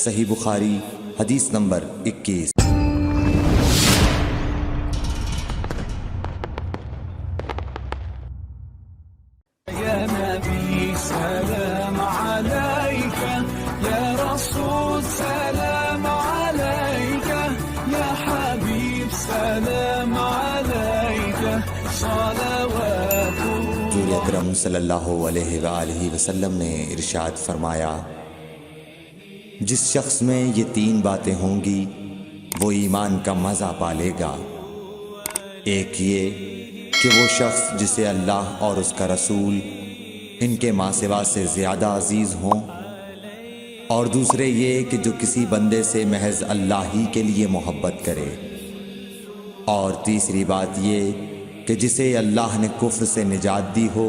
सही बुखारी हदीस नंबर 21। या नबी सलाम अलैका, या रसूल सलाम अलैका, या हबीब सलाम अलैका, सलावतुल्लाह। नबी अकरम सल्लल्लाहु अलैहि वसल्लम ने इरशाद फरमाया, जिस शख्स में ये 3 बातें होंगी वो ईमान का मज़ा पालेगा। एक ये कि वो शख्स जिसे अल्लाह और उसका रसूल इनके मासिवा से ज़्यादा अजीज़ हों, और दूसरे ये कि जो किसी बंदे से महज अल्लाह ही के लिए मोहब्बत करे, और तीसरी बात ये कि जिसे अल्लाह ने कुफ्र से निजात दी हो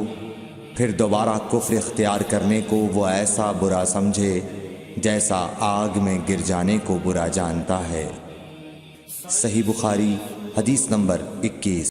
फिर दोबारा कुफ्र इख्तियार करने को वो ऐसा बुरा समझे जैसा आग में गिर जाने को बुरा जानता है। सही बुखारी हदीस नंबर 21।